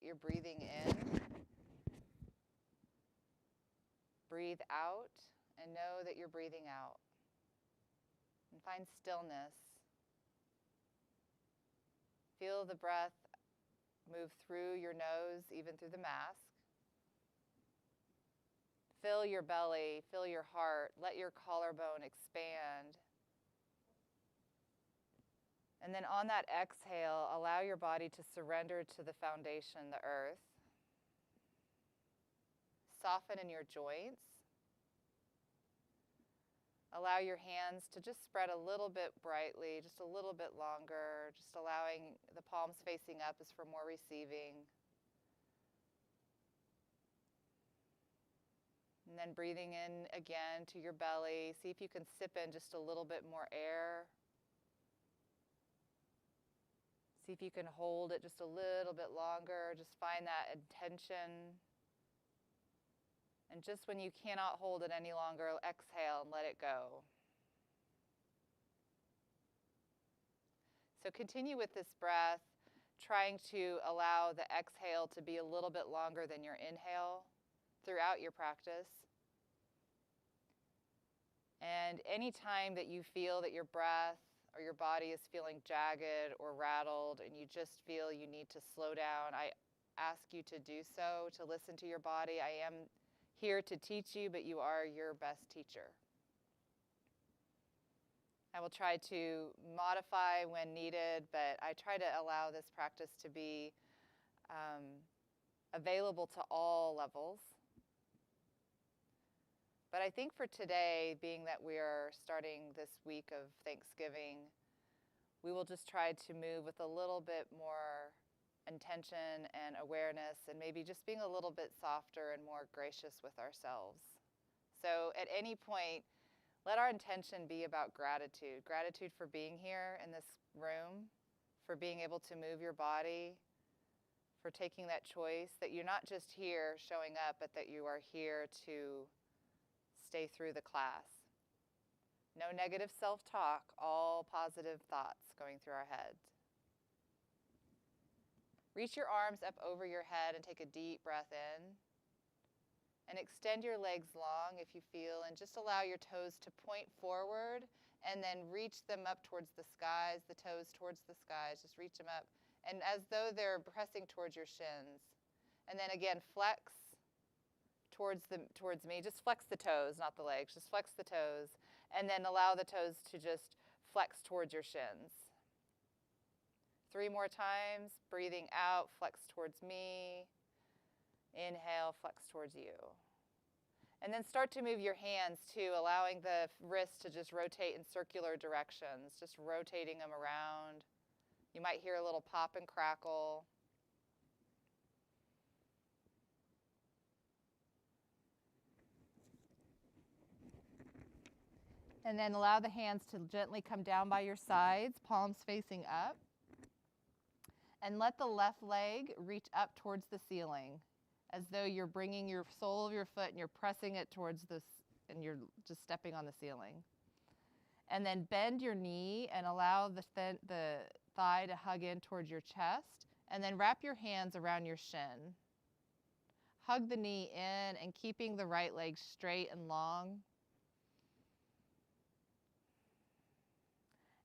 you're breathing in. Breathe out and know that you're breathing out. And find stillness. Feel the breath move through your nose, even through the mask. Fill your belly, fill your heart, let your collarbone expand. And then on that exhale, allow your body to surrender to the foundation, the earth. Soften in your joints. Allow your hands to just spread a little bit brightly, just a little bit longer, just allowing the palms facing up is for more receiving. And then breathing in again to your belly. See if you can sip in just a little bit more air. See if you can hold it just a little bit longer. Just find that intention. And just when you cannot hold it any longer, exhale and let it go. So continue with this breath, trying to allow the exhale to be a little bit longer than your inhale throughout your practice. And any time that you feel that your breath or your body is feeling jagged or rattled and you just feel you need to slow down, I ask you to do so, to listen to your body. I am here to teach you, but you are your best teacher. I will try to modify when needed, but I try to allow this practice to be available to all levels. But I think for today, being that we are starting this week of Thanksgiving, we will just try to move with a little bit more intention and awareness, and maybe just being a little bit softer and more gracious with ourselves. So at any point, let our intention be about gratitude. Gratitude for being here in this room, for being able to move your body, for taking that choice, that you're not just here showing up, but that you are here to stay through the class. No negative self-talk, all positive thoughts going through our heads. Reach your arms up over your head and take a deep breath in. And extend your legs long if you feel, and just allow your toes to point forward and then reach them up towards the skies, the toes towards the skies. Just reach them up, and as though they're pressing towards your shins. And then again, flex towards me. Just flex the toes, not the legs. Just flex the toes, and then allow the toes to just flex towards your shins. 3 more times. Breathing out, flex towards me. Inhale, flex towards you. And then start to move your hands too, allowing the wrists to just rotate in circular directions, just rotating them around. You might hear a little pop and crackle. And then allow the hands to gently come down by your sides, palms facing up. And let the left leg reach up towards the ceiling, as though you're bringing your sole of your foot and you're pressing it towards this, and you're just stepping on the ceiling. And then bend your knee and allow the thigh to hug in towards your chest, and then wrap your hands around your shin. Hug the knee in and keeping the right leg straight and long.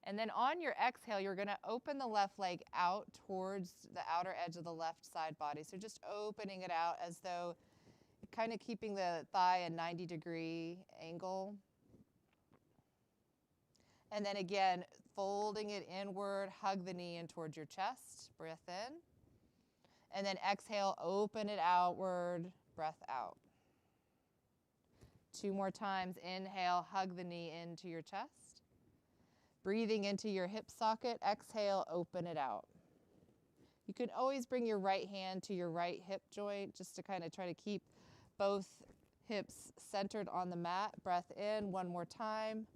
And then on your exhale, you're going to open the left leg out towards the outer edge of the left side body. So just opening it out as though kind of keeping the thigh a 90-degree angle. And then again, folding it inward, hug the knee in towards your chest, breath in. And then exhale, open it outward, breath out. 2 more times, inhale, hug the knee into your chest. Breathing into your hip socket, exhale, open it out. You can always bring your right hand to your right hip joint just to kind of try to keep both hips centered on the mat. Breath in 1 more time.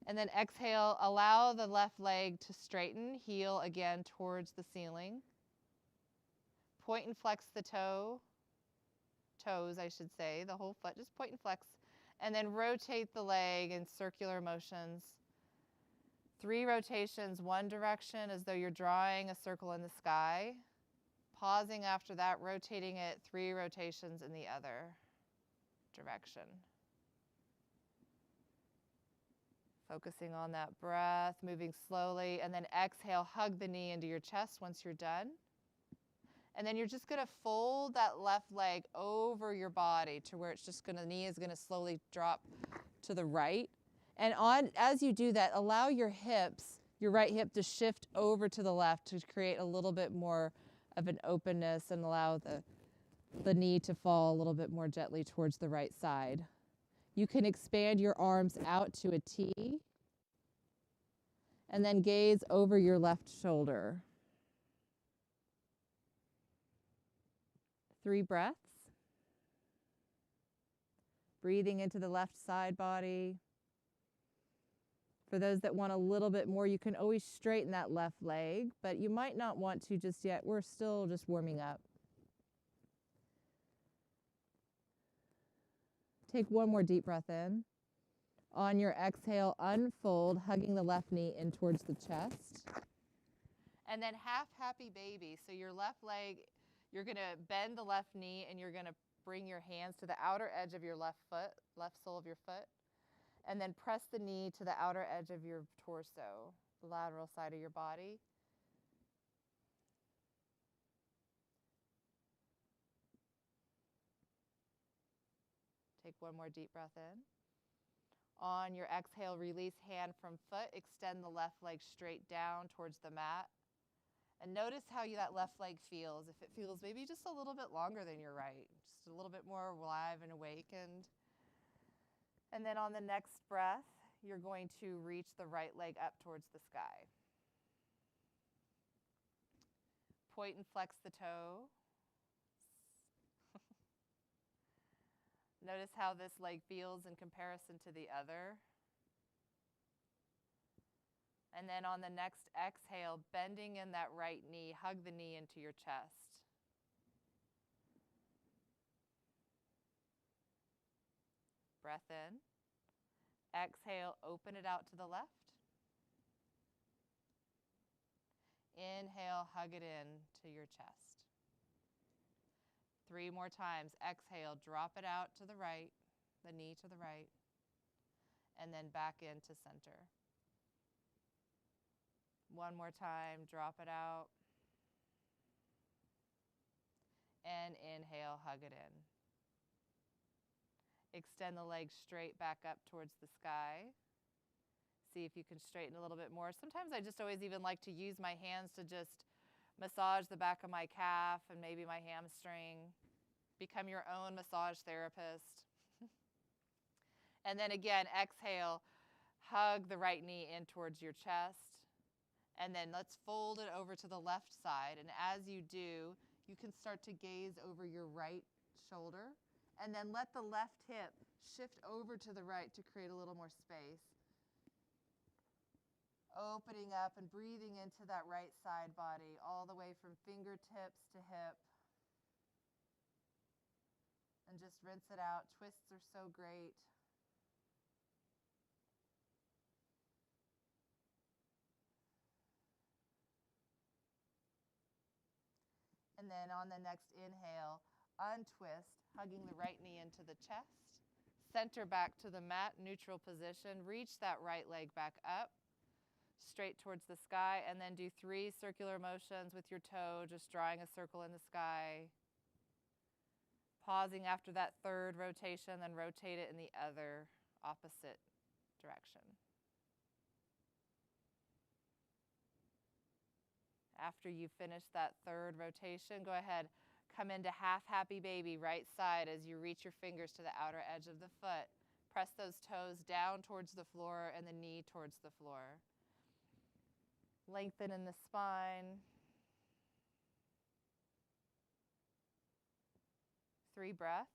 And then exhale, allow the left leg to straighten, heel again towards the ceiling. Point and flex the toes, I should say, the whole foot, just point and flex. And then rotate the leg in circular motions. 3 rotations, one direction as though you're drawing a circle in the sky. Pausing after that, rotating it 3 rotations in the other direction. Focusing on that breath, moving slowly, and then exhale, hug the knee into your chest once you're done. And then you're just gonna fold that left leg over your body to where it's just gonna, knee is gonna slowly drop to the right. And as you do that, allow your hips, your right hip to shift over to the left to create a little bit more of an openness and allow the knee to fall a little bit more gently towards the right side. You can expand your arms out to a T and then gaze over your left shoulder. 3 breaths. Breathing into the left side body. For those that want a little bit more, you can always straighten that left leg, but you might not want to just yet. We're still just warming up. Take one more deep breath in. On your exhale, unfold, hugging the left knee in towards the chest. And then half happy baby. So your left leg, you're going to bend the left knee and you're going to bring your hands to the outer edge of your left foot, left sole of your foot. And then press the knee to the outer edge of your torso, the lateral side of your body. Take one more deep breath in. On your exhale, release hand from foot. Extend the left leg straight down towards the mat. And notice how that left leg feels. If it feels maybe just a little bit longer than your right, just a little bit more alive and awakened. And then on the next breath, you're going to reach the right leg up towards the sky. Point and flex the toe. Notice how this leg feels in comparison to the other. And then on the next exhale, bending in that right knee, hug the knee into your chest. Breath in. Exhale, open it out to the left. Inhale, hug it in to your chest. 3 more times. Exhale, drop it out to the right, the knee to the right, and then back into center. 1 more time, drop it out. And inhale, hug it in. Extend the legs straight back up towards the sky. See if you can straighten a little bit more. Sometimes I just always even like to use my hands to just massage the back of my calf and maybe my hamstring. Become your own massage therapist. And then again, exhale, hug the right knee in towards your chest. And then let's fold it over to the left side. And as you do, you can start to gaze over your right shoulder. And then let the left hip shift over to the right to create a little more space. Opening up and breathing into that right side body, all the way from fingertips to hip. And just rinse it out. Twists are so great. And then on the next inhale, untwist, hugging the right knee into the chest. Center back to the mat, neutral position. Reach that right leg back up, straight towards the sky, and then do 3 circular motions with your toe, just drawing a circle in the sky. Pausing after that 3rd rotation, then rotate it in the other opposite direction. After you finish that 3rd rotation, go ahead, come into half happy baby, right side, as you reach your fingers to the outer edge of the foot. Press those toes down towards the floor and the knee towards the floor. Lengthen in the spine. 3 breaths.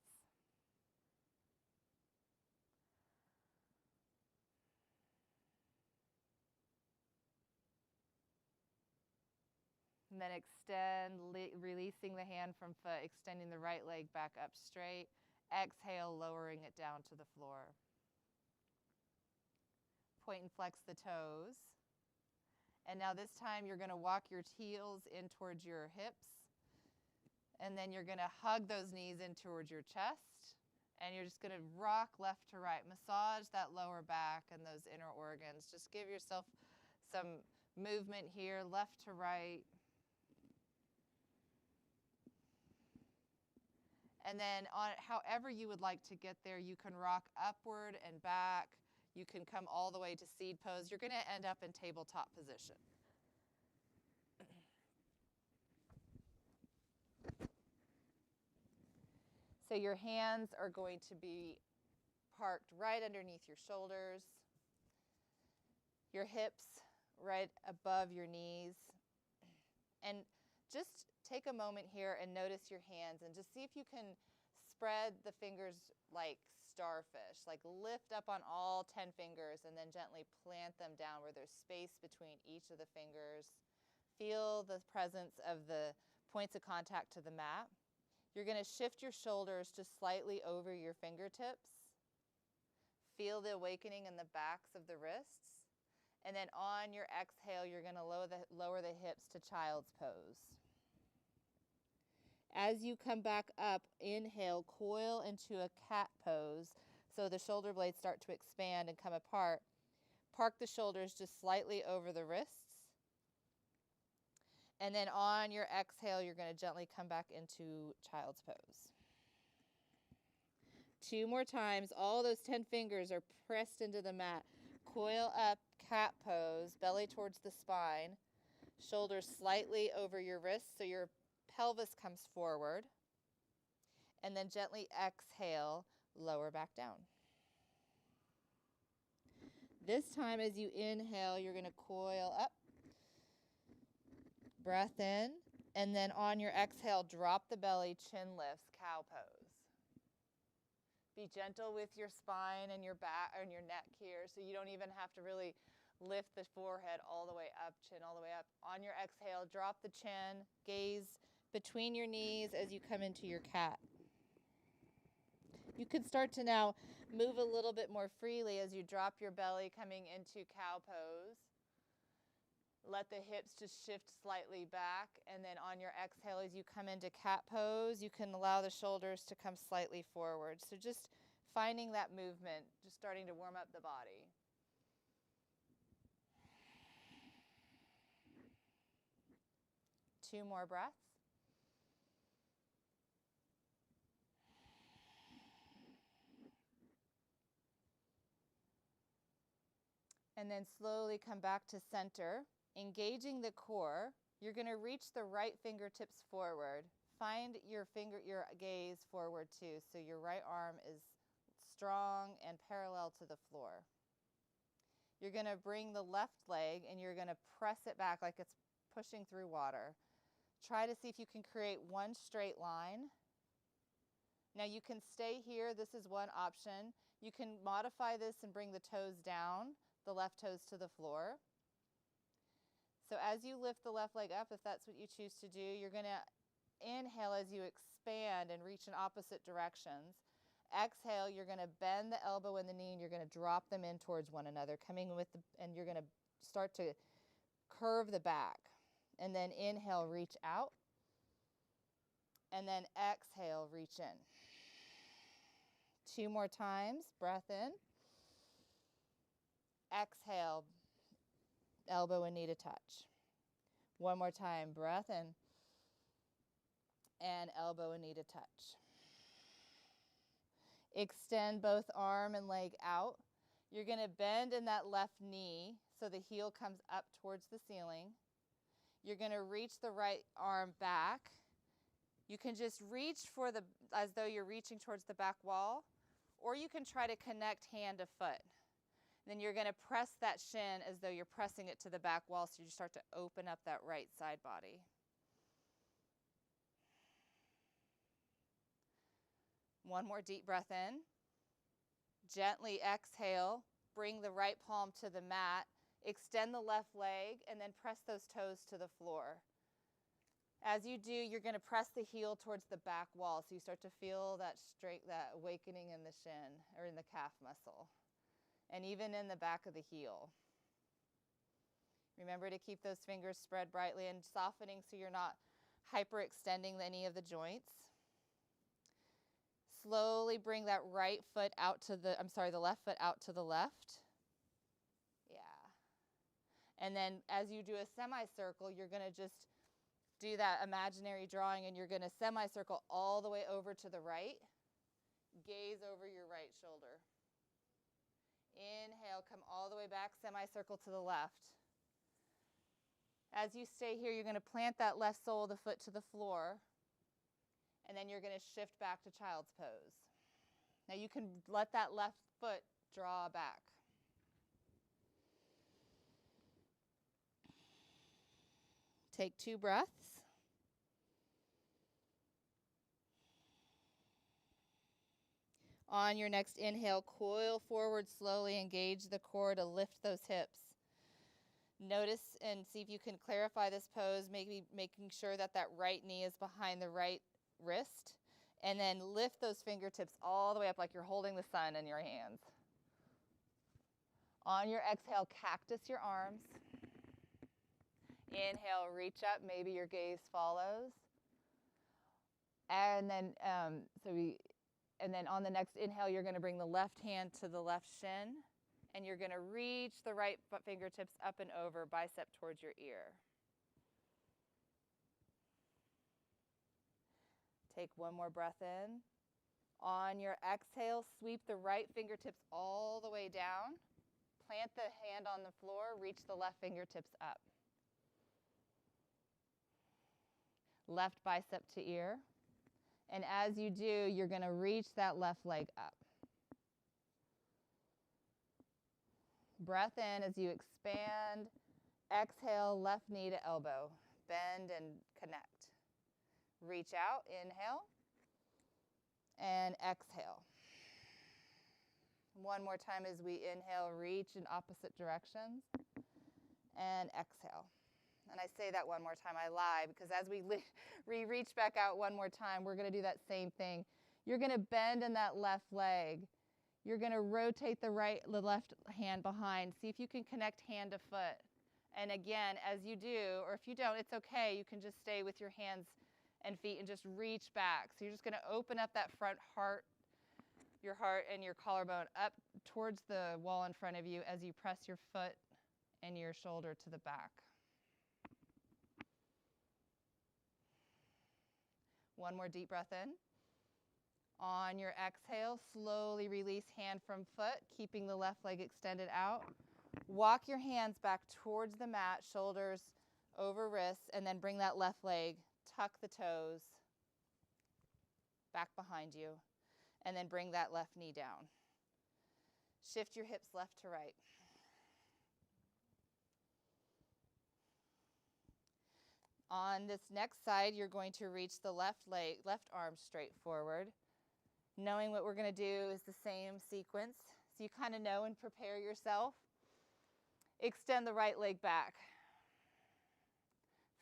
And then extend, releasing the hand from foot, extending the right leg back up straight. Exhale, lowering it down to the floor. Point and flex the toes. And now this time you're going to walk your heels in towards your hips. And then you're going to hug those knees in towards your chest. And you're just going to rock left to right. Massage that lower back and those inner organs. Just give yourself some movement here, left to right. And then however you would like to get there, you can rock upward and back. You can come all the way to seed pose. You're going to end up in tabletop position. So your hands are going to be parked right underneath your shoulders, your hips right above your knees. And just take a moment here and notice your hands and just see if you can spread the fingers like starfish, like lift up on all 10 fingers and then gently plant them down where there's space between each of the fingers. Feel the presence of the points of contact to the mat. You're going to shift your shoulders just slightly over your fingertips. Feel the awakening in the backs of the wrists. And then on your exhale, you're going to lower the hips to child's pose. As you come back up, inhale, coil into a cat pose so the shoulder blades start to expand and come apart. Park the shoulders just slightly over the wrists. And then on your exhale, you're going to gently come back into child's pose. 2 more times. All those 10 fingers are pressed into the mat. Coil up, cat pose, belly towards the spine. Shoulders slightly over your wrists so your pelvis comes forward. And then gently exhale, lower back down. This time as you inhale, you're going to coil up. Breath in, and then on your exhale, drop the belly, chin lifts, cow pose. Be gentle with your spine and your back and your neck here, so you don't even have to really lift the forehead all the way up, chin all the way up. On your exhale, drop the chin, gaze between your knees as you come into your cat. You can start to now move a little bit more freely as you drop your belly coming into cow pose. Let the hips just shift slightly back, and then on your exhale as you come into cat pose, you can allow the shoulders to come slightly forward. So just finding that movement, just starting to warm up the body. Two more breaths. And then slowly come back to center. Engaging the core, you're going to reach the right fingertips forward. Find your gaze forward too, so your right arm is strong and parallel to the floor. You're going to bring the left leg and you're going to press it back like it's pushing through water. Try to see if you can create one straight line. Now you can stay here. This is one option. You can modify this and bring the toes down, the left toes to the floor. So as you lift the left leg up, if that's what you choose to do, you're going to inhale as you expand and reach in opposite directions. Exhale, you're going to bend the elbow and the knee, and you're going to drop them in towards one another, and you're going to start to curve the back. And then inhale, reach out. And then exhale, reach in. 2 more times. Breath in. Exhale, elbow and knee to touch. 1 more time. Breath in. And elbow and knee to touch. Extend both arm and leg out. You're going to bend in that left knee so the heel comes up towards the ceiling. You're going to reach the right arm back. You can just reach as though you're reaching towards the back wall, or you can try to connect hand to foot. Then you're going to press that shin as though you're pressing it to the back wall, so you start to open up that right side body. One more deep breath in. Gently exhale. Bring the right palm to the mat. Extend the left leg, and then press those toes to the floor. As you do, you're going to press the heel towards the back wall, so you start to feel that awakening in the shin or in the calf muscle, and even in the back of the heel. Remember to keep those fingers spread brightly and softening so you're not hyperextending any of the joints. Slowly bring that right foot out to the, the left foot out to the left. Yeah. And then as you do a semicircle, you're going to just do that imaginary drawing, and you're going to semicircle all the way over to the right. Gaze over your right shoulder. Inhale, come all the way back, semicircle to the left. As you stay here, you're going to plant that left sole of the foot to the floor, and then you're going to shift back to child's pose. Now you can let that left foot draw back. Take 2 breaths. On your next inhale, coil forward slowly, engage the core to lift those hips. Notice and see if you can clarify this pose, maybe making sure that that right knee is behind the right wrist. And then lift those fingertips all the way up like you're holding the sun in your hands. On your exhale, cactus your arms. Inhale, reach up, maybe your gaze follows. And then And then on the next inhale, you're going to bring the left hand to the left shin, and you're going to reach the right fingertips up and over, bicep towards your ear. Take one more breath in. On your exhale, sweep the right fingertips all the way down. Plant the hand on the floor, reach the left fingertips up. Left bicep to ear. And as you do, you're going to reach that left leg up. Breath in as you expand. Exhale, left knee to elbow. Bend and connect. Reach out, inhale, and exhale. One more time as we inhale, reach in opposite directions, and exhale. And I say that one more time, I lie, because as we reach back out one more time, we're going to do that same thing. You're going to bend in that left leg. You're going to rotate the left hand behind. See if you can connect hand to foot. And again, as you do, or if you don't, it's okay. You can just stay with your hands and feet and just reach back. So you're just going to open up that front heart, your heart and your collarbone up towards the wall in front of you as you press your foot and your shoulder to the back. One more deep breath in. On your exhale, slowly release hand from foot, keeping the left leg extended out. Walk your hands back towards the mat, shoulders over wrists, and then bring that left leg, tuck the toes back behind you, and then bring that left knee down. Shift your hips left to right. On this next side, you're going to reach the left arm straight forward. Knowing what we're going to do is the same sequence, so you kind of know and prepare yourself. Extend the right leg back.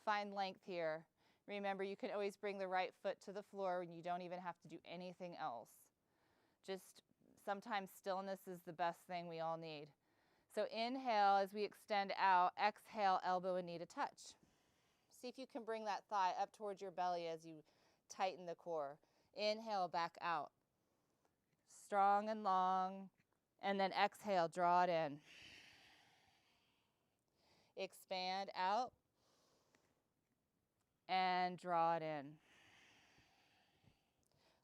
Find length here. Remember, you can always bring the right foot to the floor and you don't even have to do anything else. Just sometimes stillness is the best thing we all need. So inhale as we extend out, exhale, elbow and knee to touch. See if you can bring that thigh up towards your belly as you tighten the core. Inhale, back out. Strong and long. And then exhale, draw it in. Expand out. And draw it in.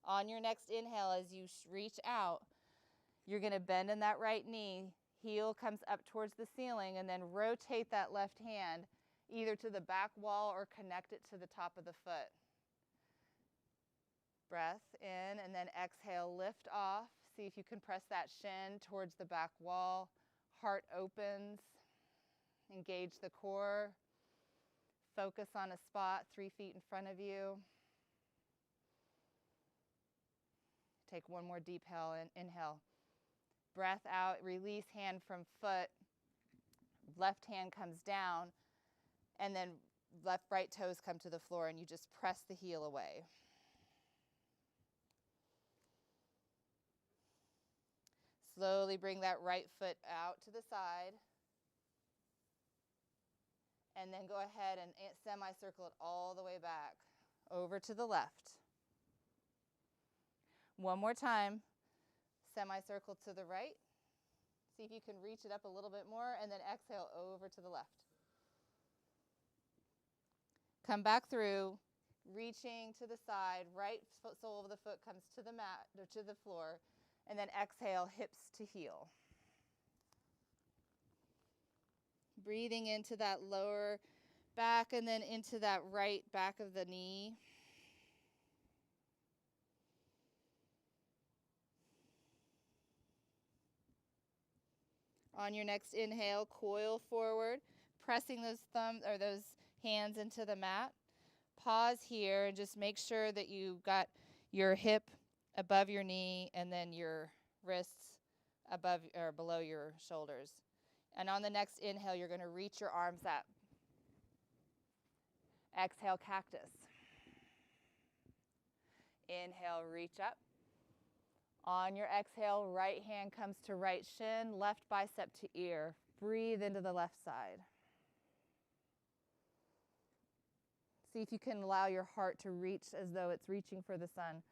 On your next inhale, as you reach out, you're going to bend in that right knee. Heel comes up towards the ceiling, and then rotate that left hand either to the back wall or connect it to the top of the foot. Breath in, and then exhale, lift off. See if you can press that shin towards the back wall. Heart opens. Engage the core. Focus on a spot 3 feet in front of you. Take one more deep inhale. Breath out, release hand from foot. Left hand comes down, and then right toes come to the floor, and you just press the heel away. Slowly bring that right foot out to the side. And then go ahead and semicircle it all the way back. over to the left. One more time, semicircle to the right. See if you can reach it up a little bit more, and then exhale over to the left. Come back through, reaching to the side, right sole of the foot comes to the mat, or to the floor, and then exhale, hips to heel. Breathing into that lower back and then into that right back of the knee. On your next inhale, coil forward, pressing those thumbs or those hands into the mat. Pause here and just make sure that you've got your hip above your knee and then your wrists above or below your shoulders. And on the next inhale, you're going to reach your arms up. Exhale, cactus. Inhale, reach up. On your exhale, right hand comes to right shin, left bicep to ear. Breathe into the left side. See if you can allow your heart to reach as though it's reaching for the sun.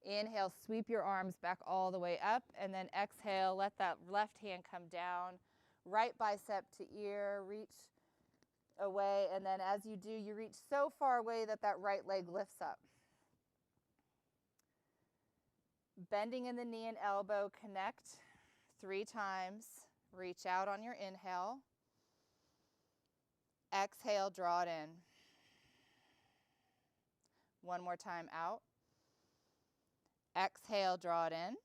Inhale, sweep your arms back all the way up, and then exhale, let that left hand come down. Right bicep to ear, reach away, and then as you do, you reach so far away that that right leg lifts up. Bending in the knee and elbow, connect 3 times. Reach out on your inhale. Exhale, draw it in. One more time out. Exhale, draw it in.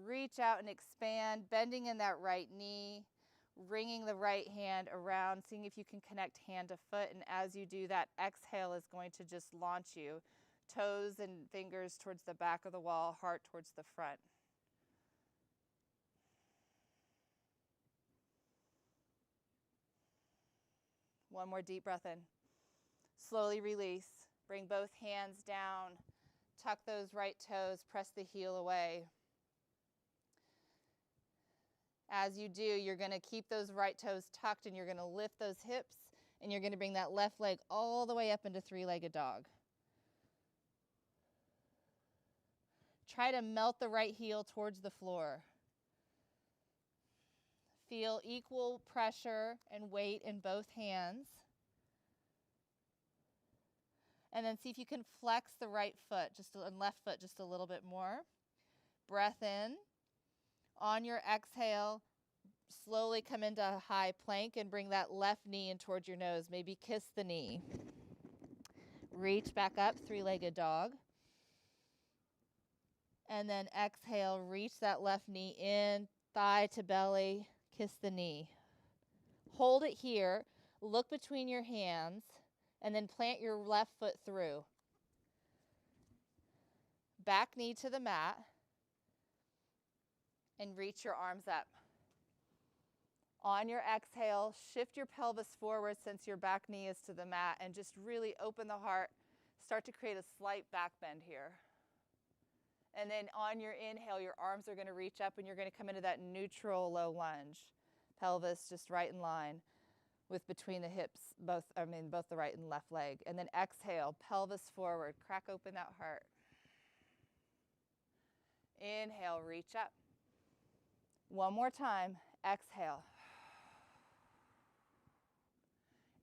Reach out and expand, bending in that right knee, wringing the right hand around, seeing if you can connect hand to foot. And as you do that, exhale is going to just launch you. Toes and fingers towards the back of the wall, heart towards the front. One more deep breath in. Slowly release. Bring both hands down. Tuck those right toes. Press the heel away. As you do, you're going to keep those right toes tucked and you're going to lift those hips and you're going to bring that left leg all the way up into 3-legged dog. Try to melt the right heel towards the floor. Feel equal pressure and weight in both hands. And then see if you can flex the right foot, and left foot just a little bit more. Breath in. On your exhale, slowly come into a high plank and bring that left knee in towards your nose. Maybe kiss the knee. Reach back up, 3-legged dog. And then exhale, reach that left knee in, thigh to belly, kiss the knee. Hold it here, look between your hands, and then plant your left foot through. Back knee to the mat, and reach your arms up. On your exhale, shift your pelvis forward since your back knee is to the mat, and just really open the heart. Start to create a slight back bend here. And then on your inhale, your arms are going to reach up and you're going to come into that neutral low lunge. Pelvis just right in line with between the hips, both the right and left leg. And then exhale, pelvis forward, crack open that heart. Inhale, reach up. One more time, exhale.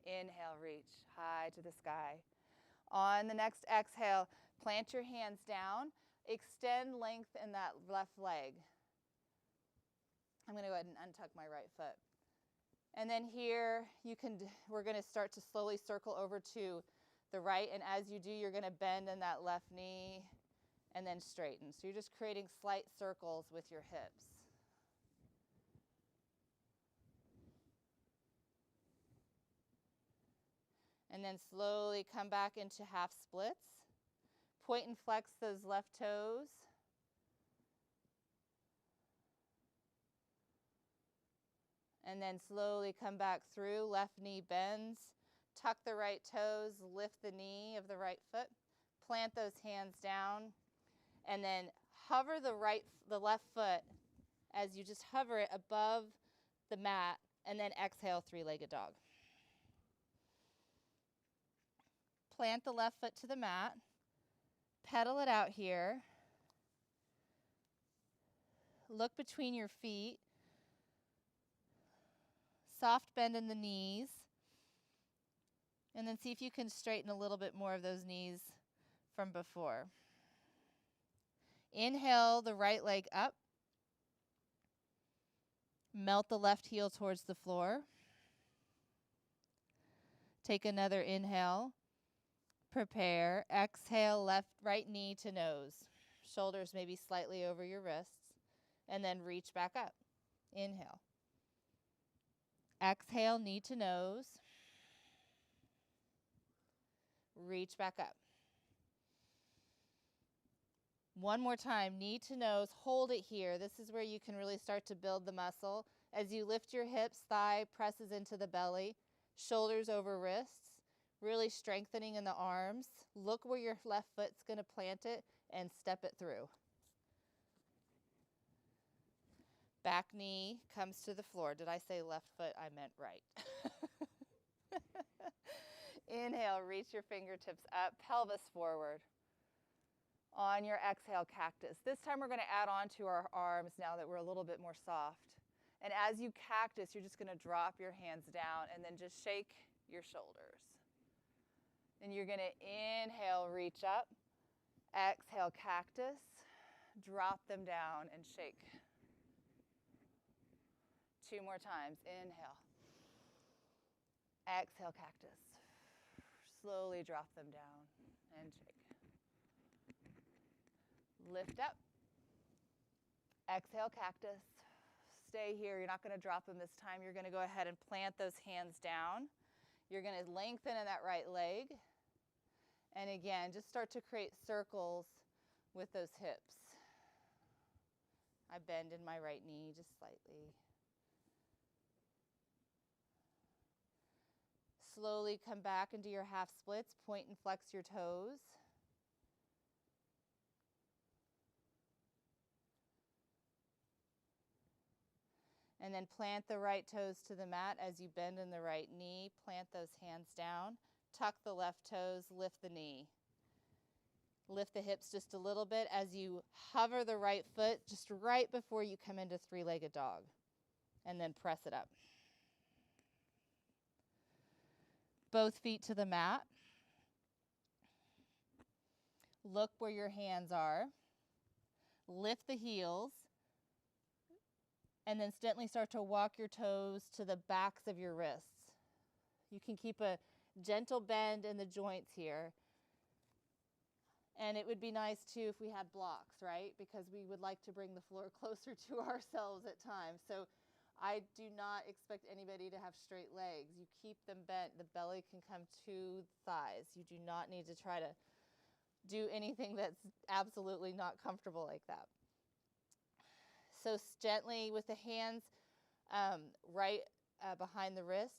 Inhale, reach high to the sky. On the next exhale, plant your hands down. Extend length in that left leg. I'm going to go ahead and untuck my right foot. And then here, we're going to start to slowly circle over to the right. And as you do, you're going to bend in that left knee and then straighten. So you're just creating slight circles with your hips. And then slowly come back into half splits. Point and flex those left toes. And then slowly come back through. Left knee bends. Tuck the right toes. Lift the knee of the right foot. Plant those hands down. And then hover the left foot as you just hover it above the mat. And then exhale, 3-legged dog. plant the left foot to the mat, pedal it out here, look between your feet, soft bend in the knees, and then see if you can straighten a little bit more of those knees from before. Inhale the right leg up, melt the left heel towards the floor. Take another inhale. Prepare. Exhale, right knee to nose. Shoulders maybe slightly over your wrists. And then reach back up. Inhale. Exhale, knee to nose. Reach back up. One more time, knee to nose. Hold it here. This is where you can really start to build the muscle. As you lift your hips, thigh presses into the belly. Shoulders over wrists, really strengthening in the arms. Look where your left foot's going to plant it and step it through. Back knee comes to the floor. Did I say left foot? I meant right. Inhale, reach your fingertips up, pelvis forward. On your exhale, cactus. This time we're going to add on to our arms now that we're a little bit more soft. And as you cactus, you're just going to drop your hands down and then just shake your shoulders. And you're going to inhale, reach up. Exhale, cactus. Drop them down and shake. 2 more times. Inhale. Exhale, cactus. Slowly drop them down and shake. Lift up. Exhale, cactus. Stay here. You're not going to drop them this time. You're going to go ahead and plant those hands down. You're going to lengthen in that right leg. And again, just start to create circles with those hips. I bend in my right knee just slightly. Slowly come back into your half splits. Point and flex your toes. And then plant the right toes to the mat as you bend in the right knee. Plant those hands down. Tuck the left toes. Lift the knee. Lift the hips just a little bit as you hover the right foot just right before you come into three-legged dog. And then press it up. Both feet to the mat. Look where your hands are. Lift the heels. And then gently start to walk your toes to the backs of your wrists. You can keep a gentle bend in the joints here. And it would be nice too if we had blocks, right? Because we would like to bring the floor closer to ourselves at times. So I do not expect anybody to have straight legs. You keep them bent. The belly can come to thighs. You do not need to try to do anything that's absolutely not comfortable like that. So gently with the hands right behind the wrists,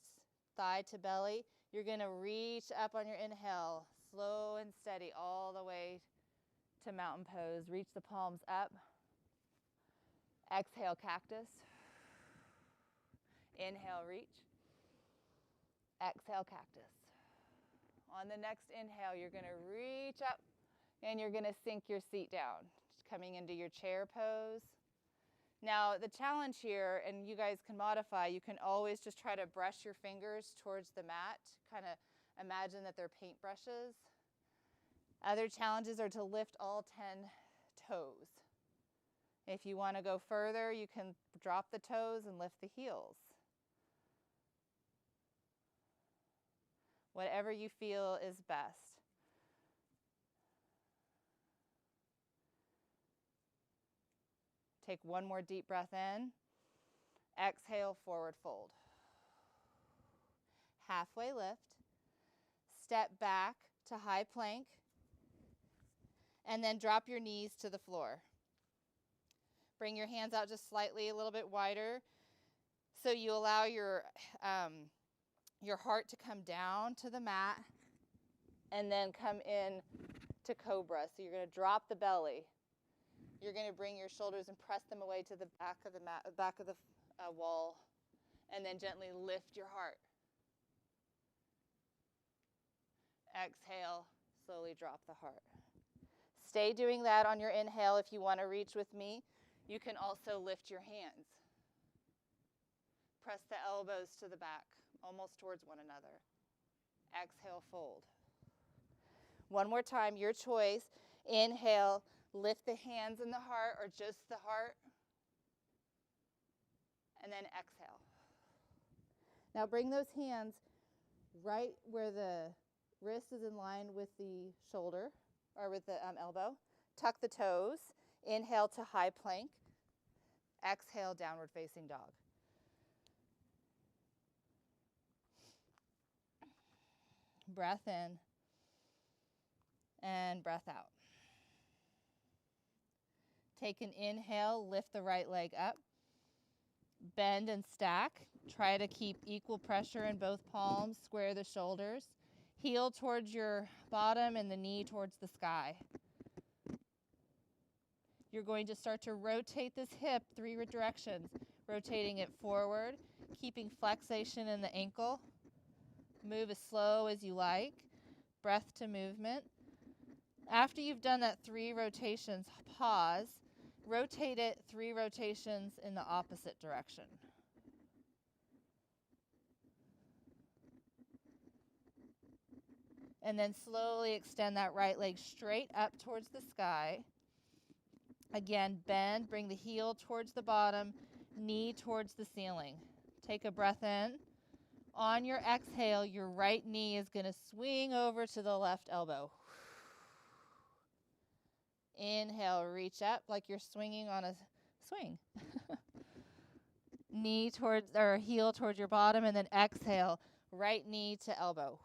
thigh to belly, you're going to reach up on your inhale, slow and steady all the way to mountain pose. Reach the palms up. Exhale, cactus. Inhale, reach. Exhale, cactus. On the next inhale, you're going to reach up and you're going to sink your seat down, just coming into your chair pose. Now, the challenge here, and you guys can modify, you can always just try to brush your fingers towards the mat, kind of imagine that they're paintbrushes. Other challenges are to lift all 10 toes. If you want to go further, you can drop the toes and lift the heels. Whatever you feel is best. Take one more deep breath in. Exhale, forward fold. Halfway lift. Step back to high plank. And then drop your knees to the floor. Bring your hands out just slightly, a little bit wider. So you allow your heart to come down to the mat. And then come in to Cobra. So you're going to drop the belly. You're going to bring your shoulders and press them away to the back of the mat, back of the wall, and then gently lift your heart. Exhale, slowly drop the heart. Stay doing that on your inhale if you want to reach with me. You can also lift your hands. Press the elbows to the back, almost towards one another. Exhale, fold. One more time, your choice. Inhale, lift the hands and the heart, or just the heart. And then exhale. Now bring those hands right where the wrist is in line with the shoulder, or with the elbow. Tuck the toes. Inhale to high plank. Exhale, downward facing dog. Breath in and breath out. Take an inhale, lift the right leg up. Bend and stack. Try to keep equal pressure in both palms. Square the shoulders. Heel towards your bottom and the knee towards the sky. You're going to start to rotate this hip 3 directions. Rotating it forward, keeping flexation in the ankle. Move as slow as you like. Breath to movement. After you've done that 3 rotations, pause. Rotate it 3 rotations in the opposite direction. And then slowly extend that right leg straight up towards the sky. Again, bend, bring the heel towards the bottom, knee towards the ceiling. Take a breath in. On your exhale, your right knee is going to swing over to the left elbow. Inhale, reach up like you're swinging on a swing. Knee towards, or heel towards your bottom, and then exhale, right knee to elbow.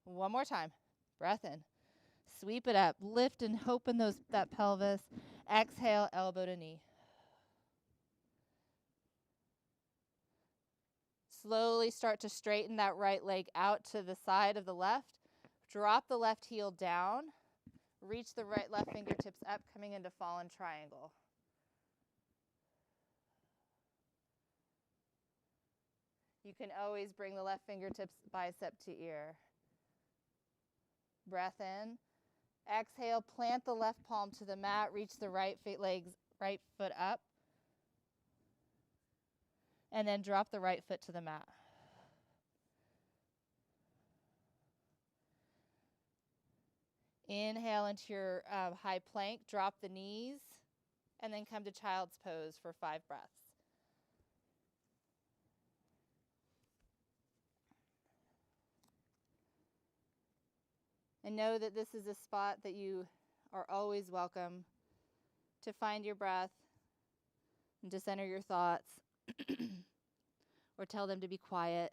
One more time. Breath in. Sweep it up. Lift and open that pelvis. Exhale, elbow to knee. Slowly start to straighten that right leg out to the side of the left. Drop the left heel down. Reach the left fingertips up, coming into fallen triangle. You can always bring the left fingertips bicep to ear. Breath in. Exhale, plant the left palm to the mat. Reach the right foot up. And then drop the right foot to the mat. Inhale into your high plank. Drop the knees. And then come to child's pose for 5 breaths. And know that this is a spot that you are always welcome to find your breath and to center your thoughts or tell them to be quiet.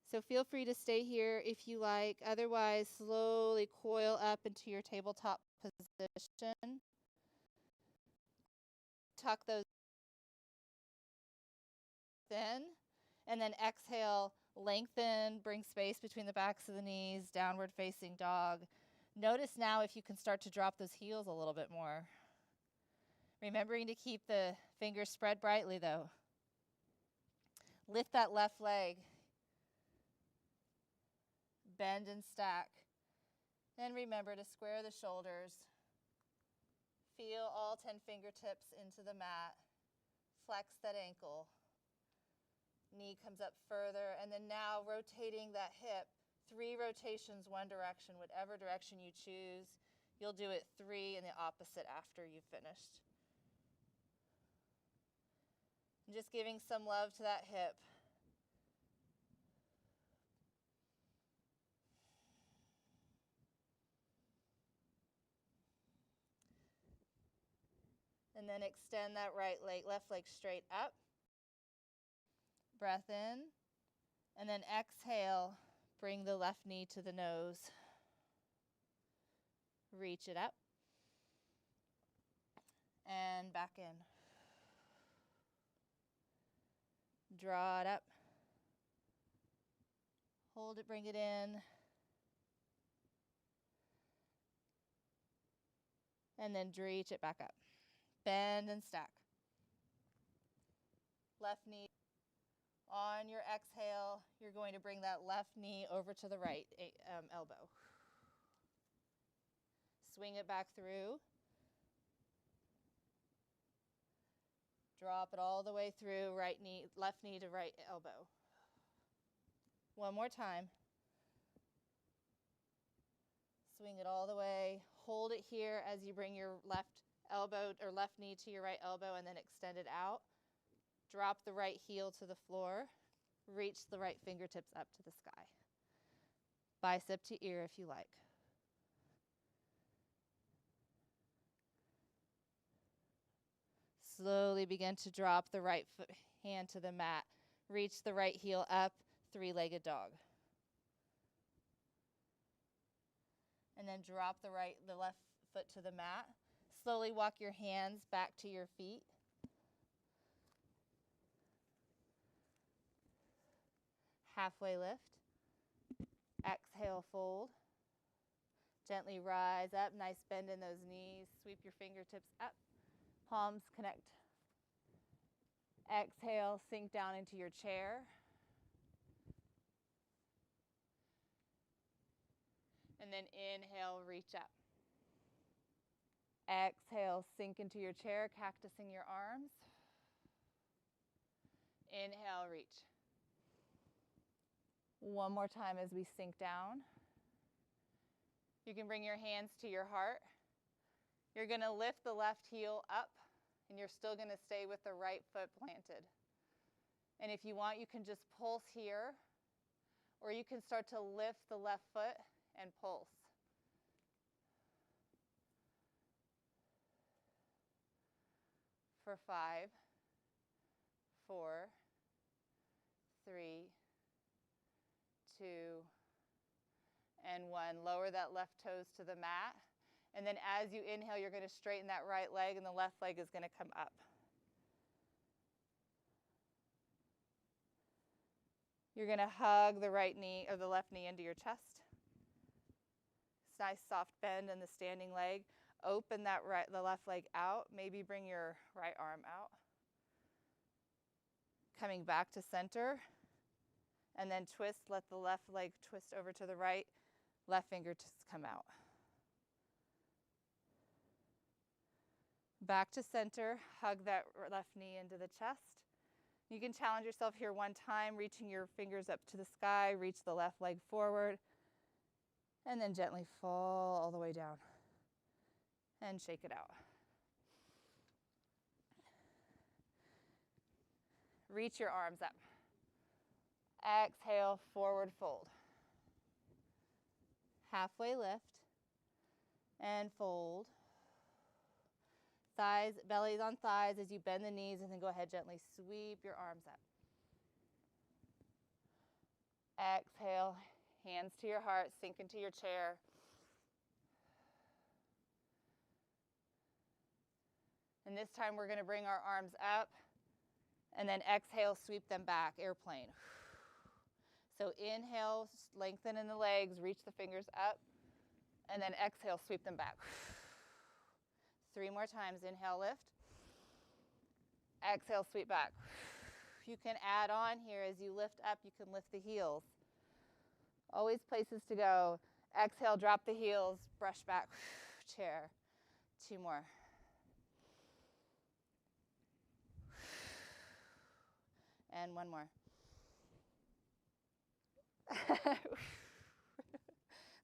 So feel free to stay here if you like. Otherwise, slowly coil up into your tabletop position. Tuck those in. And then exhale, lengthen, bring space between the backs of the knees, downward facing dog. Notice now if you can start to drop those heels a little bit more. Remembering to keep the fingers spread brightly though. Lift that left leg. Bend and stack. And remember to square the shoulders. Feel all 10 fingertips into the mat. Flex that ankle. Knee comes up further, and then now rotating that hip, 3 rotations, one direction, whatever direction you choose. You'll do it 3 in the opposite after you've finished. And just giving some love to that hip. And then extend that left leg straight up. Breath in, and then exhale, bring the left knee to the nose. Reach it up, and back in. Draw it up. Hold it, bring it in. And then reach it back up. Bend and stack. Left knee. On your exhale, you're going to bring that left knee over to the right elbow. Swing it back through. Drop it all the way through, left knee to right elbow. One more time. Swing it all the way. Hold it here as you bring your left elbow or left knee to your right elbow and then extend it out. Drop the right heel to the floor. Reach the right fingertips up to the sky. Bicep to ear if you like. Slowly begin to drop the right hand to the mat. Reach the right heel up, three-legged dog. And then drop the left foot to the mat. Slowly walk your hands back to your feet. Halfway lift. Exhale, fold. Gently rise up, nice bend in those knees. Sweep your fingertips up. Palms connect. Exhale, sink down into your chair. And then inhale, reach up. Exhale, sink into your chair, cactusing your arms. Inhale, reach. One more time as we sink down. You can bring your hands to your heart. You're going to lift the left heel up, and you're still going to stay with the right foot planted. And if you want, you can just pulse here, or you can start to lift the left foot and pulse. For 5, 4, 3, 2, and 1. Lower that left toes to the mat. And then as you inhale, you're going to straighten that right leg, and the left leg is going to come up. You're going to hug the right knee or the left knee into your chest. Nice soft bend in the standing leg. Open the left leg out. Maybe bring your right arm out. Coming back to center. And then twist. Let the left leg twist over to the right. Left fingertips come out. Back to center. Hug that left knee into the chest. You can challenge yourself here one time, reaching your fingers up to the sky. Reach the left leg forward. And then gently fall all the way down. And shake it out. Reach your arms up. Exhale, forward fold. Halfway lift. And fold. Thighs, bellies on thighs as you bend the knees, and then go ahead, gently sweep your arms up. Exhale, hands to your heart, sink into your chair. And this time we're going to bring our arms up, and then exhale, sweep them back, airplane. So inhale, lengthen in the legs, reach the fingers up, and then exhale, sweep them back. 3 more times. Inhale, lift. Exhale, sweep back. You can add on here as you lift up, you can lift the heels. Always places to go. Exhale, drop the heels, brush back, chair. 2 more. And 1 more.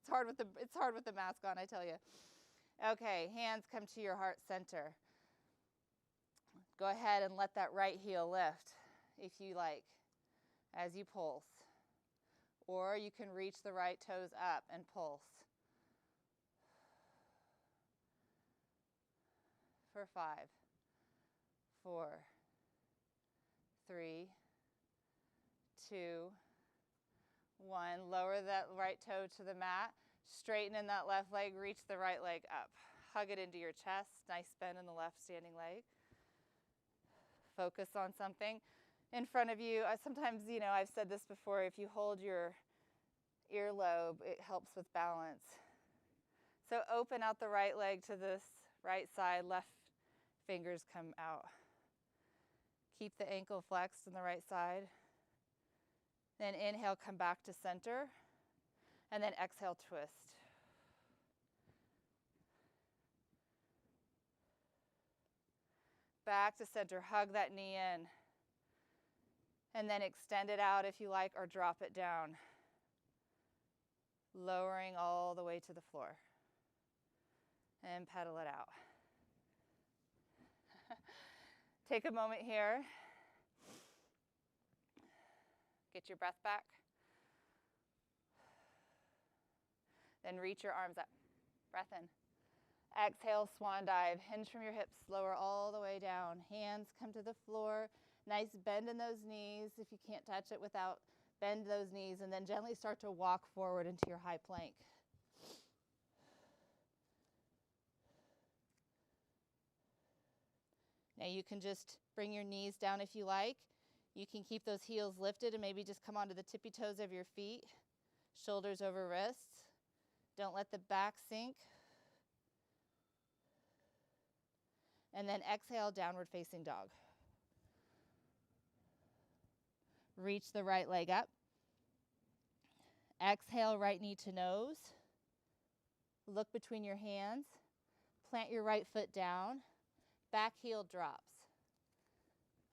It's hard with the mask on, I tell you. Okay, hands come to your heart center. Go ahead and let that right heel lift if you like as you pulse. Or you can reach the right toes up and pulse. For 5, 4, 3, 2, 1. Lower that right toe to the mat. Straighten in that left leg. Reach the right leg up. Hug it into your chest. Nice bend in the left standing leg. Focus on something in front of you. Sometimes, I've said this before, if you hold your earlobe, it helps with balance. So open out the right leg to this right side. Left fingers come out. Keep the ankle flexed on the right side. Then inhale, come back to center. And then exhale, twist. Back to center, hug that knee in. And then extend it out if you like, or drop it down. Lowering all the way to the floor. And pedal it out. Take a moment here. Get your breath back. Then reach your arms up. Breath in. Exhale, swan dive. Hinge from your hips, lower all the way down. Hands come to the floor. Nice bend in those knees. If you can't touch it without, bend those knees, and then gently start to walk forward into your high plank. Now you can just bring your knees down if you like. You can keep those heels lifted and maybe just come onto the tippy toes of your feet. Shoulders over wrists. Don't let the back sink. And then exhale, downward facing dog. Reach the right leg up. Exhale, right knee to nose. Look between your hands. Plant your right foot down. Back heel drops.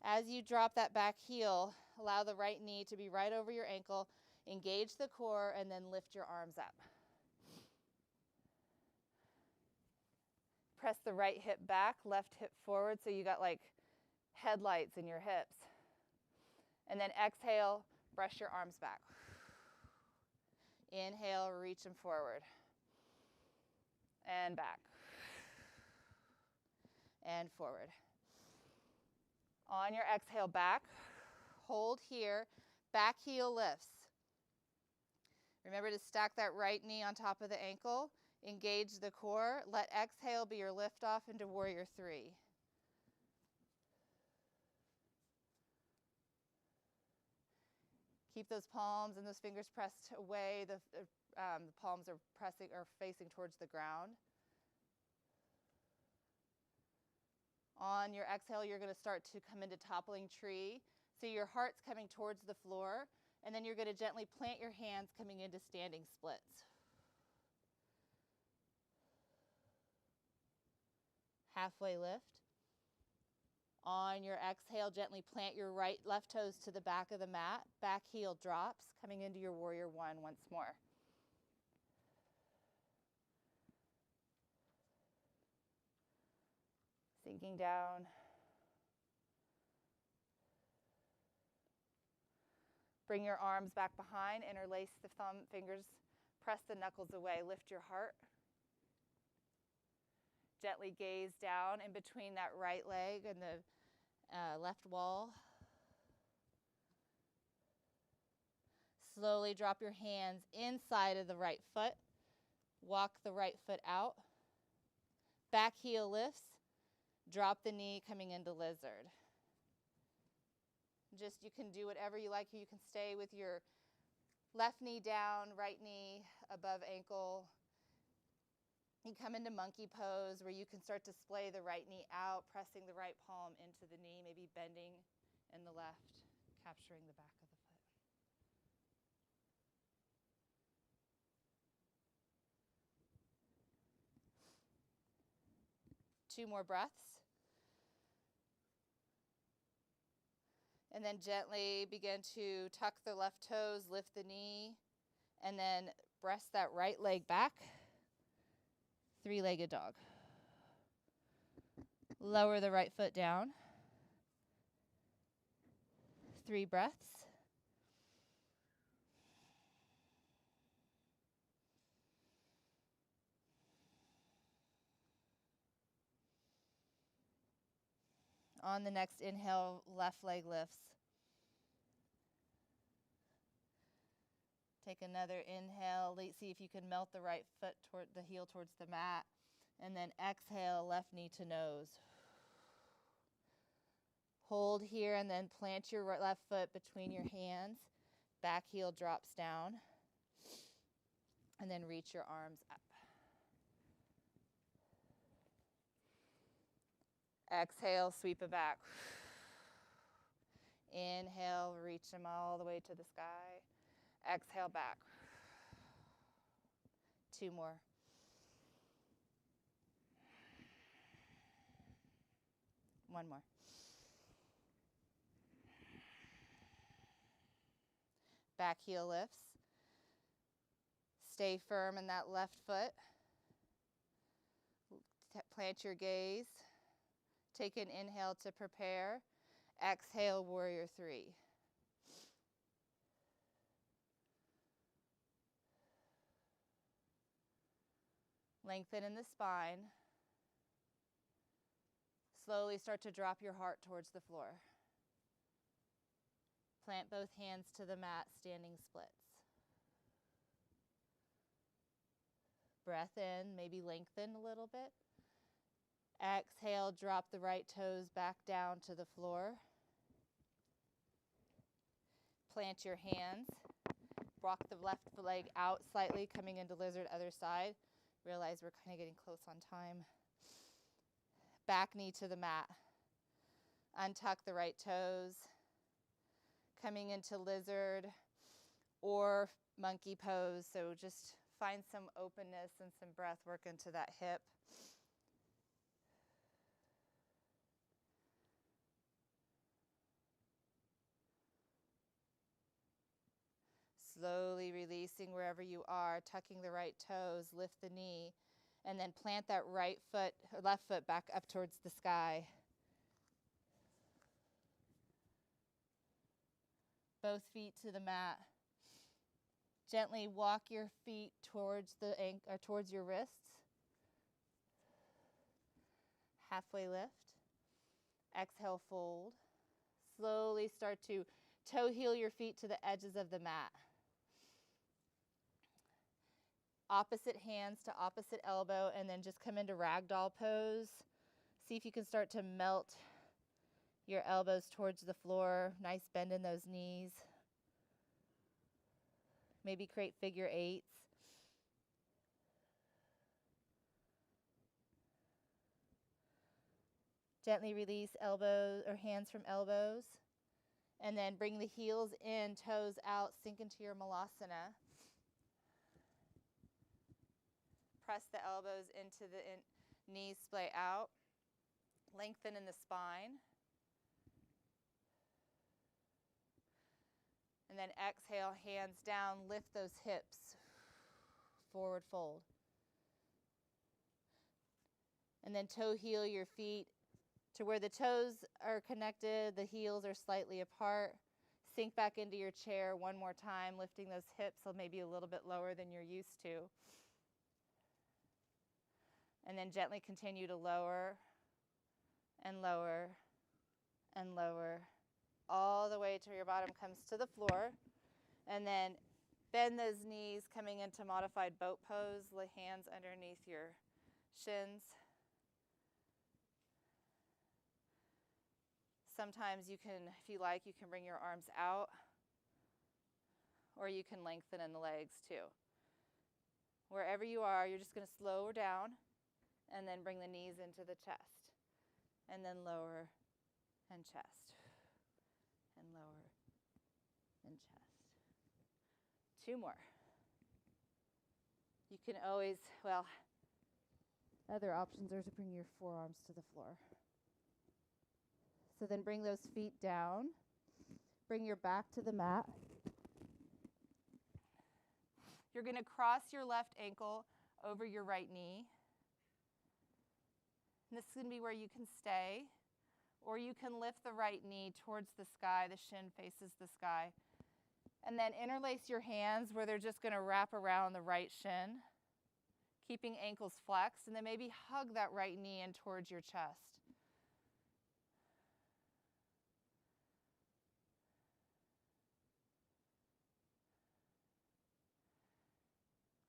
As you drop that back heel, allow the right knee to be right over your ankle. Engage the core and then lift your arms up. Press the right hip back, left hip forward, so you got like headlights in your hips. And then exhale, brush your arms back. Inhale, reach them forward. And back. And forward. On your exhale, back. Hold here. Back heel lifts. Remember to stack that right knee on top of the ankle. Engage the core. Let exhale be your lift off into warrior three. Keep those palms and those fingers pressed away. The palms are facing towards the ground. On your exhale, you're going to start to come into toppling tree. So your heart's coming towards the floor, and then you're going to gently plant your hands coming into standing splits. Halfway lift. On your exhale, gently plant your left toes to the back of the mat. Back heel drops, coming into your warrior one once more. Sinking down. Bring your arms back behind, interlace the thumb fingers, press the knuckles away, lift your heart. Gently gaze down in between that right leg and the left wall. Slowly drop your hands inside of the right foot. Walk the right foot out. Back heel lifts. Drop the knee coming into lizard. You can do whatever you like. You can stay with your left knee down, right knee above ankle. You come into monkey pose where you can start to splay the right knee out, pressing the right palm into the knee, maybe bending in the left, capturing the back of the foot. Two more breaths. And then gently begin to tuck the left toes, lift the knee, and then press that right leg back. Three-legged dog. Lower the right foot down. 3 breaths. On the next inhale, left leg lifts. Take another inhale. See if you can melt the right foot toward the heel towards the mat. And then exhale, left knee to nose. Hold here and then plant your left foot between your hands. Back heel drops down. And then reach your arms up. Exhale, sweep it back. Inhale, reach them all the way to the sky. Exhale back. 2 more. One more. Back heel lifts. Stay firm in that left foot. Plant your gaze. Take an inhale to prepare. Exhale, warrior 3. Lengthen in the spine. Slowly start to drop your heart towards the floor. Plant both hands to the mat, standing splits. Breath in, maybe lengthen a little bit. Exhale, drop the right toes back down to the floor. Plant your hands. Walk the left leg out slightly, coming into lizard, other side. Realize we're kind of getting close on time. Back knee to the mat. Untuck the right toes. Coming into lizard or monkey pose. So just find some openness and some breath work into that hip. Slowly releasing wherever you are, tucking the right toes, lift the knee, and then plant that right foot, or left foot back up towards the sky. Both feet to the mat. Gently walk your feet towards towards your wrists. Halfway lift. Exhale, fold. Slowly start to toe heel your feet to the edges of the mat. Opposite hands to opposite elbow, and then just come into ragdoll pose. See if you can start to melt your elbows towards the floor. Nice bend in those knees. Maybe create figure 8s. Gently release elbows or hands from elbows. And then bring the heels in, toes out, sink into your malasana. Press the elbows into the knees, splay out. Lengthen in the spine. And then exhale, hands down, lift those hips. Forward fold. And then toe heel your feet to where the toes are connected, the heels are slightly apart. Sink back into your chair one more time, lifting those hips so maybe a little bit lower than you're used to. And then gently continue to lower and lower and lower, all the way till your bottom comes to the floor. And then bend those knees, coming into modified boat pose, lay hands underneath your shins. Sometimes you can, if you like, you can bring your arms out, or you can lengthen in the legs too. Wherever you are, you're just going to slow down and then bring the knees into the chest. And then lower and chest. And lower and chest. 2 more. You can always, other options are to bring your forearms to the floor. So then bring those feet down. Bring your back to the mat. You're going to cross your left ankle over your right knee. And this is going to be where you can stay, or you can lift the right knee towards the sky. The shin faces the sky. And then interlace your hands where they're just going to wrap around the right shin, keeping ankles flexed, and then maybe hug that right knee in towards your chest.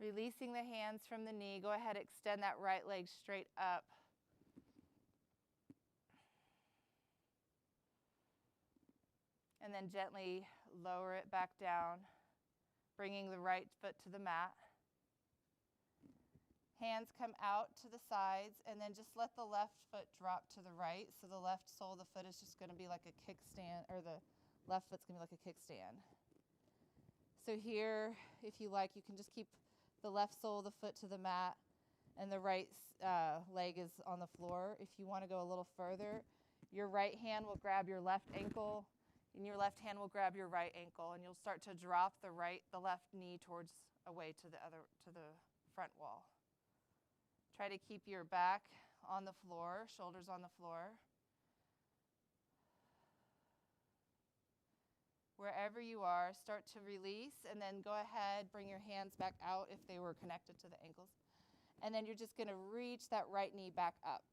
Releasing the hands from the knee, go ahead, extend that right leg straight up. And then gently lower it back down, bringing the right foot to the mat. Hands come out to the sides, and then just let the left foot drop to the right. So the left sole of the foot is just going to be like a kickstand, or the Left foot's going to be like a kickstand. So here, if you like, you can just keep the left sole of the foot to the mat and the right leg is on the floor. If you want to go a little further, your right hand will grab your left ankle and your left hand will grab your right ankle, and you'll start to drop the left knee towards away to the front wall. Try to keep your back on the floor, shoulders on the floor. Wherever you are, start to release, and then go ahead, bring your hands back out if they were connected to the ankles. And then you're just going to reach that right knee back up,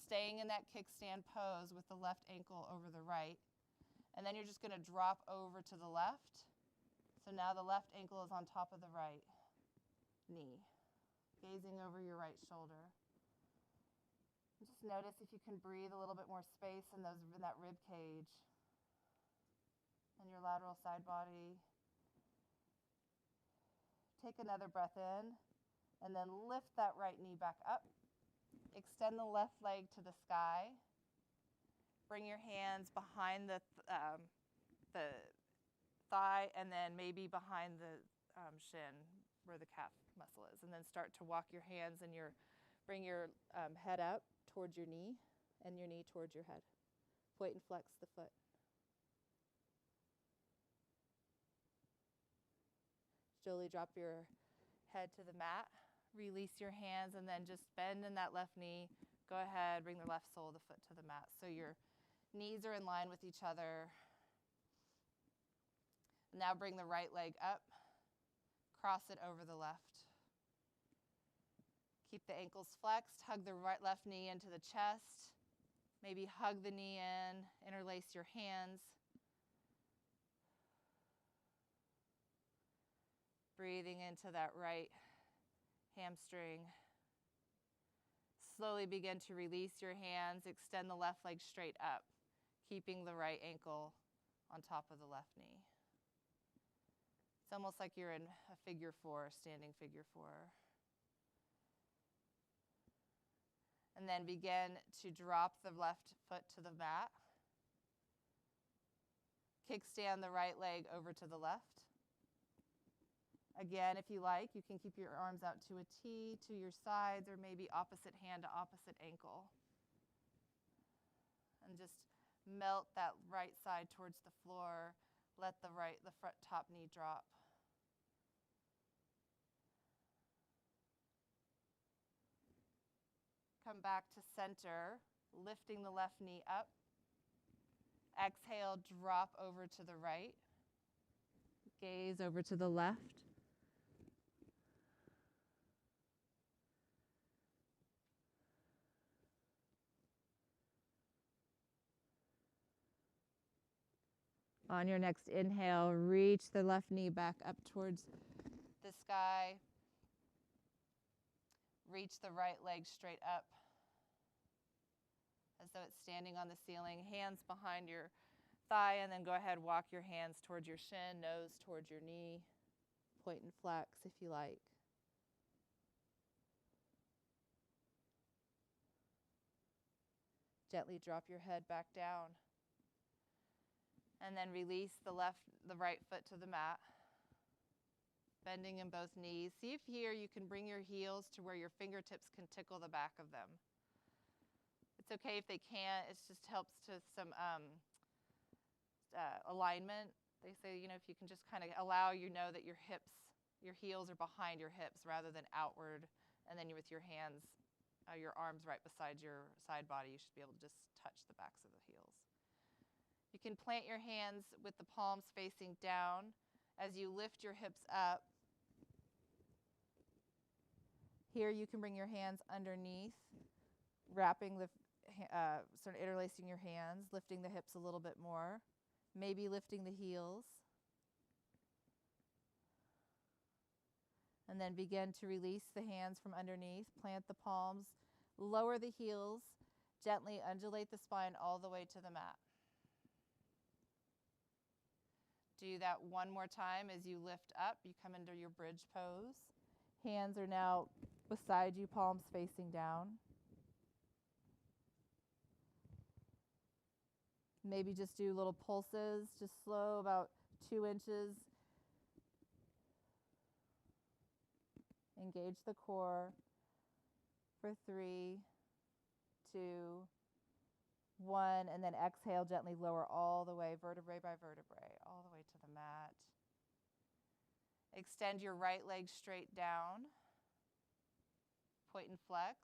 staying in that kickstand pose with the left ankle over the right. And then you're just going to drop over to the left. So now the left ankle is on top of the right knee, gazing over your right shoulder. Just notice if you can breathe a little bit more space in that rib cage and your lateral side body. Take another breath in, and then lift that right knee back up. Extend the left leg to the sky. Bring your hands behind the thigh, and then maybe behind the shin where the calf muscle is. And then start to walk your hands and bring your head up towards your knee and your knee towards your head. Point and flex the foot. Slowly drop your head to the mat. Release your hands and then just bend in that left knee. Go ahead, bring the left sole of the foot to the mat. So your knees are in line with each other. Now bring the right leg up. Cross it over the left. Keep the ankles flexed. Hug the left knee into the chest. Maybe hug the knee in. Interlace your hands. Breathing into that right hamstring. Slowly begin to release your hands. Extend the left leg straight up, keeping the right ankle on top of the left knee. It's almost like you're in a figure four, standing figure four. And then begin to drop the left foot to the mat. Kickstand the right leg over to the left. Again, if you like, you can keep your arms out to a T to your sides, or maybe opposite hand to opposite ankle. And just melt that right side towards the floor. Let the front top knee drop. Come back to center, lifting the left knee up. Exhale, drop over to the right. Gaze over to the left. On your next inhale, reach the left knee back up towards the sky. Reach the right leg straight up as though it's standing on the ceiling. Hands behind your thigh, and then go ahead, walk your hands towards your shin, nose towards your knee. Point and flex if you like. Gently drop your head back down. And then release the right foot to the mat. Bending in both knees. See if here you can bring your heels to where your fingertips can tickle the back of them. It's okay if they can't. It just helps to some alignment. They say, if you can just kind of allow that your heels are behind your hips rather than outward, and then with your hands, your arms right beside your side body, you should be able to just touch the backs of the heels. You can plant your hands with the palms facing down as you lift your hips up. Here you can bring your hands underneath, wrapping sort of interlacing your hands, lifting the hips a little bit more, maybe lifting the heels. And then begin to release the hands from underneath, plant the palms, lower the heels, gently undulate the spine all the way to the mat. Do that one more time as you lift up. You come into your bridge pose. Hands are now beside you, palms facing down. Maybe just do little pulses, just slow, about 2 inches. Engage the core for 3, 2, 1, and then exhale, gently lower all the way, vertebrae by vertebrae, all the way to the mat. Extend your right leg straight down. Point and flex.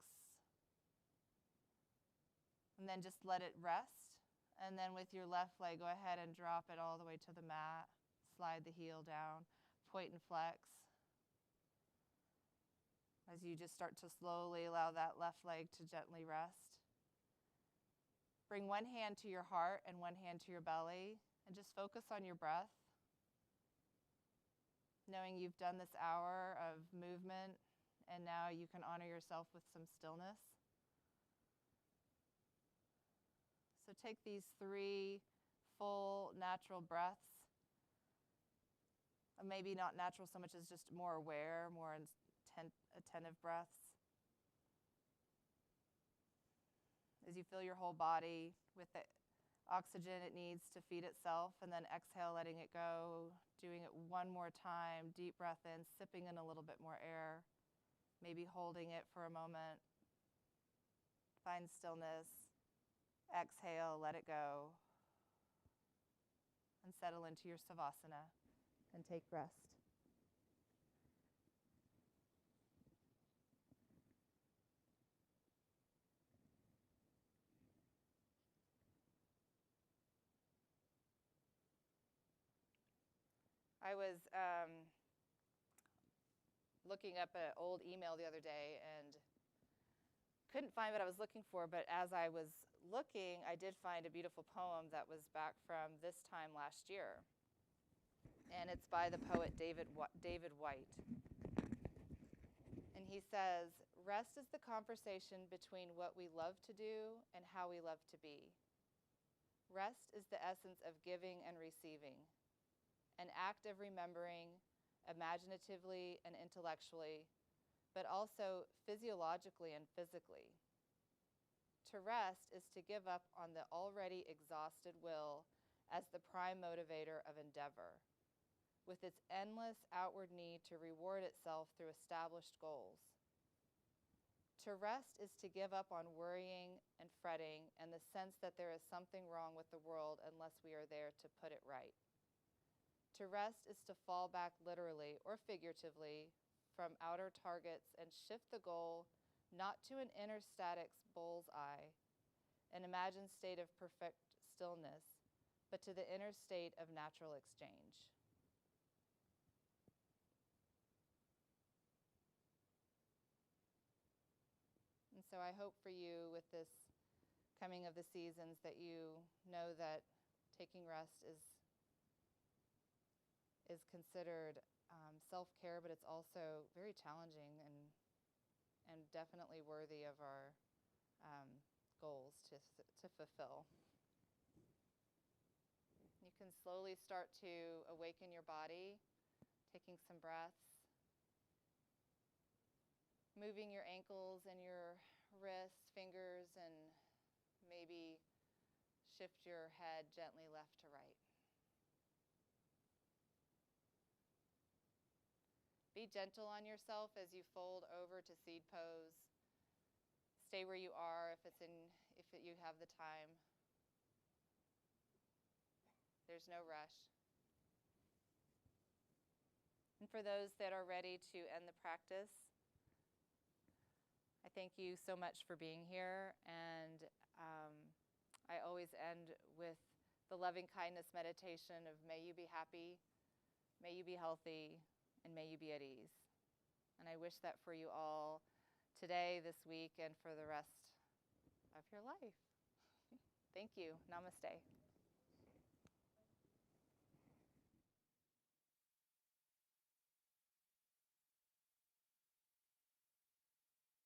And then just let it rest. And then with your left leg, go ahead and drop it all the way to the mat. Slide the heel down. Point and flex. As you just start to slowly allow that left leg to gently rest. Bring one hand to your heart and one hand to your belly, and just focus on your breath. Knowing you've done this hour of movement, and now you can honor yourself with some stillness. So take these 3 full natural breaths. Maybe not natural so much as just more aware, more attentive breaths. As you fill your whole body with the oxygen it needs to feed itself, and then exhale, letting it go, doing it one more time, deep breath in, sipping in a little bit more air, maybe holding it for a moment. Find stillness, exhale, let it go, and settle into your savasana and take rest. I was looking up an old email the other day and couldn't find what I was looking for, but as I was looking, I did find a beautiful poem that was back from this time last year. And it's by the poet David White. And he says, "Rest is the conversation between what we love to do and how we love to be. Rest is the essence of giving and receiving. An act of remembering, imaginatively and intellectually, but also physiologically and physically. To rest is to give up on the already exhausted will as the prime motivator of endeavor, with its endless outward need to reward itself through established goals. To rest is to give up on worrying and fretting and the sense that there is something wrong with the world unless we are there to put it right. To rest is to fall back literally or figuratively from outer targets and shift the goal not to an inner static bull's eye, an imagined state of perfect stillness, but to the inner state of natural exchange." And so I hope for you with this coming of the seasons that you know that taking rest is considered self-care, but it's also very challenging and definitely worthy of our goals to fulfill. You can slowly start to awaken your body, taking some breaths, moving your ankles and your wrists, fingers, and maybe shift your head gently left to right. Be gentle on yourself as you fold over to seed pose. Stay where you are if you have the time. There's no rush. And for those that are ready to end the practice, I thank you so much for being here. And I always end with the loving kindness meditation of may you be happy, may you be healthy, and may you be at ease. And I wish that for you all today, this week, and for the rest of your life. Thank you. Namaste.